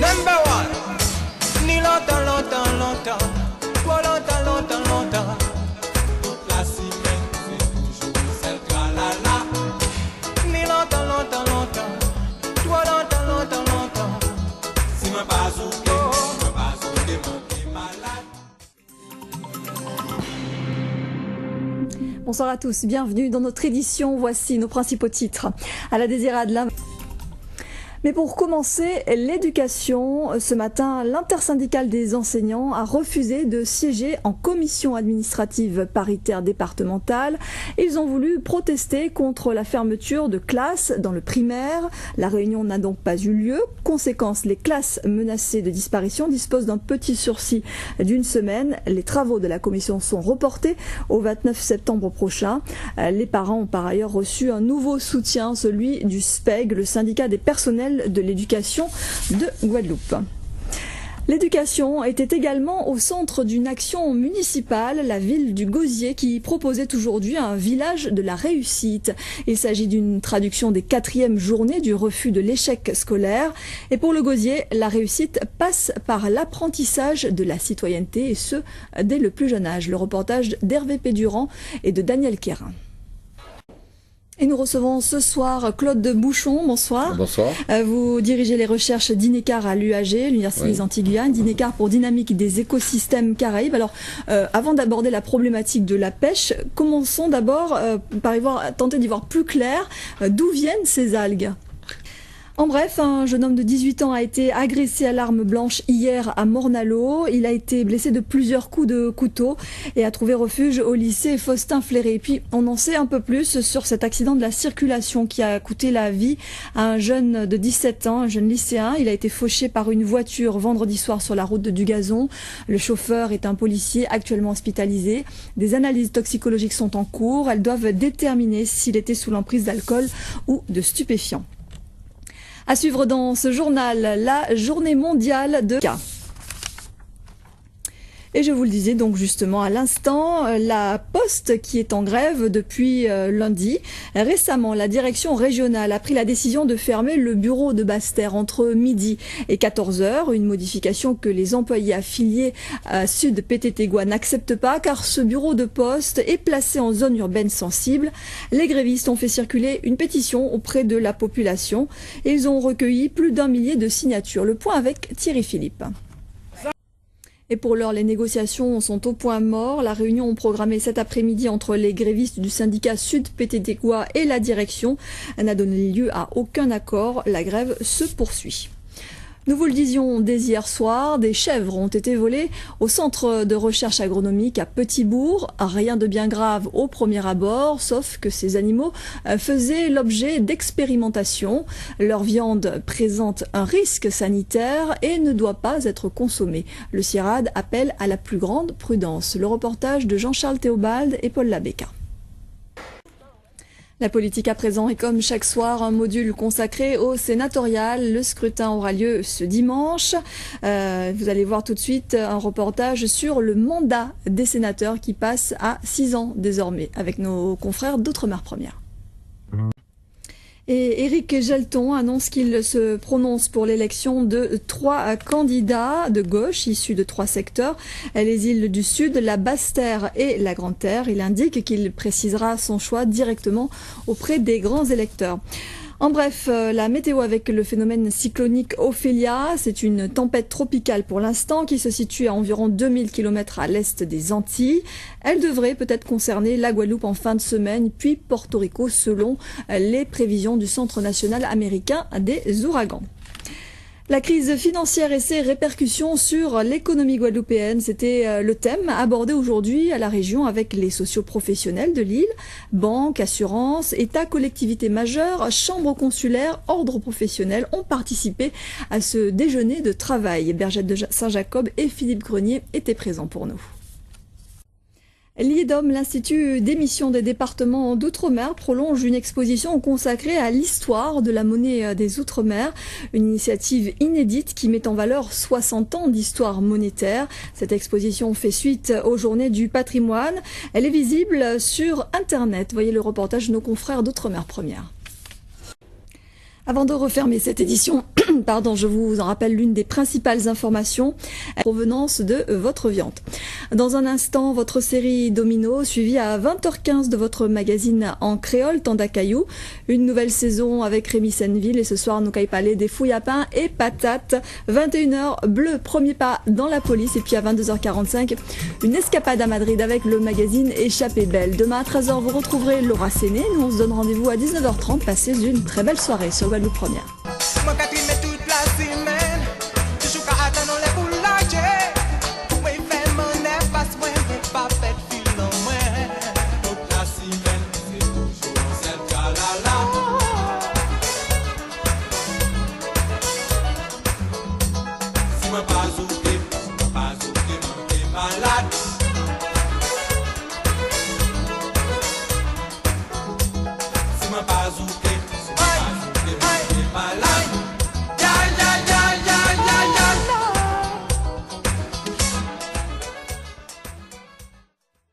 Number one. Ni longtemps, longtemps, longtemps. Trop longtemps, longtemps, longtemps. Toute la semaine, c'est toujours celle tra-la-la. Ni longtemps, longtemps, longtemps. Trop longtemps, longtemps, longtemps. Si ma base ou Bonsoir à tous, bienvenue dans notre édition. Voici nos principaux titres. À la désirade, là. Mais pour commencer, l'éducation. Ce matin, l'intersyndicale des enseignants a refusé de siéger en commission administrative paritaire départementale. Ils ont voulu protester contre la fermeture de classes dans le primaire. La réunion n'a donc pas eu lieu. Conséquence, les classes menacées de disparition disposent d'un petit sursis d'une semaine. Les travaux de la commission sont reportés au 29 septembre prochain. Les parents ont par ailleurs reçu un nouveau soutien, celui du SPEG, le syndicat des personnels de l'éducation de Guadeloupe. L'éducation était également au centre d'une action municipale, la ville du Gosier, qui proposait aujourd'hui un village de la réussite. Il s'agit d'une traduction des 4e journées du refus de l'échec scolaire. Et pour le Gosier, la réussite passe par l'apprentissage de la citoyenneté, et ce, dès le plus jeune âge. Le reportage d'Hervé Pédurand et de Daniel Quérin. Et nous recevons ce soir Claude de Bouchon, bonsoir. Bonsoir. Vous dirigez les recherches d'INECAR à l'UAG, l'Université des Antilles-Guyane, d'INECAR pour dynamique des écosystèmes Caraïbes. Alors, avant d'aborder la problématique de la pêche, commençons d'abord par tenter d'y voir plus clair. D'où viennent ces algues ? En bref, un jeune homme de 18 ans a été agressé à l'arme blanche hier à Morne-à-l'Eau. Il a été blessé de plusieurs coups de couteau et a trouvé refuge au lycée Faustin-Fleury. Et puis, on en sait un peu plus sur cet accident de la circulation qui a coûté la vie à un jeune de 17 ans, un jeune lycéen. Il a été fauché par une voiture vendredi soir sur la route de Dugazon. Le chauffeur est un policier actuellement hospitalisé. Des analyses toxicologiques sont en cours. Elles doivent déterminer s'il était sous l'emprise d'alcool ou de stupéfiants. À suivre dans ce journal, la journée mondiale de cas. Et je vous le disais donc justement à l'instant, la Poste qui est en grève depuis lundi. Récemment, la direction régionale a pris la décision de fermer le bureau de Basse-Terre entre midi et 14h. Une modification que les employés affiliés à Sud PTT-Gua n'acceptent pas car ce bureau de poste est placé en zone urbaine sensible. Les grévistes ont fait circuler une pétition auprès de la population et ils ont recueilli plus d'1 millier de signatures. Le point avec Thierry Philippe. Et pour l'heure, les négociations sont au point mort. La réunion programmée cet après-midi entre les grévistes du syndicat Sud PTT-Gua et la direction n'a donné lieu à aucun accord. La grève se poursuit. Nous vous le disions dès hier soir, des chèvres ont été volées au centre de recherche agronomique à Petit-Bourg. Rien de bien grave au premier abord, sauf que ces animaux faisaient l'objet d'expérimentations. Leur viande présente un risque sanitaire et ne doit pas être consommée. Le CIRAD appelle à la plus grande prudence. Le reportage de Jean-Charles Théobald et Paul Labéca. La politique à présent est comme chaque soir un module consacré au sénatorial. Le scrutin aura lieu ce dimanche. Vous allez voir tout de suite un reportage sur le mandat des sénateurs qui passe à 6 ans désormais avec nos confrères d'Outre-mer Première. Et Éric Gelton annonce qu'il se prononce pour l'élection de 3 candidats de gauche issus de 3 secteurs, les îles du Sud, la Basse-Terre et la Grande-Terre. Il indique qu'il précisera son choix directement auprès des grands électeurs. En bref, la météo avec le phénomène cyclonique Ophélia, c'est une tempête tropicale pour l'instant qui se situe à environ 2000 km à l'est des Antilles. Elle devrait peut-être concerner la Guadeloupe en fin de semaine, puis Porto Rico selon les prévisions du Centre national américain des ouragans. La crise financière et ses répercussions sur l'économie guadeloupéenne, c'était le thème abordé aujourd'hui à la région avec les socioprofessionnels de l'île, banques, assurances, États, collectivités majeures, chambres consulaires, ordres professionnels ont participé à ce déjeuner de travail. Bergette de Saint-Jacob et Philippe Grenier étaient présents pour nous. L'IEDOM, l'Institut d'émission des départements d'Outre-mer, prolonge une exposition consacrée à l'histoire de la monnaie des Outre-mer, une initiative inédite qui met en valeur 60 ans d'histoire monétaire. Cette exposition fait suite aux Journées du patrimoine. Elle est visible sur Internet. Voyez le reportage de nos confrères d'Outre-mer Première. Avant de refermer cette édition, pardon, je vous en rappelle l'une des principales informations en provenance de votre viande. Dans un instant, votre série Domino, suivie à 20h15 de votre magazine en créole Tanda Caillou. Une nouvelle saison avec Rémi Senneville et ce soir, nous caille des fouilles à pain et patates. 21h, bleu, premier pas dans la police. Et puis à 22h45, une escapade à Madrid avec le magazine Échappée Belle. Demain à 13h, vous retrouverez Laura Séné. Nous, on se donne rendez-vous à 19h30. Passez une très belle soirée sur Guadeloupe Première. Moi qu'à trimer toute la semaine, toujours qu'à attendre les poules là, oui, fait mon nez, passe moi, mais pas fait fil en moi. Toute la semaine, c'est toujours celle tralala. Si moi pas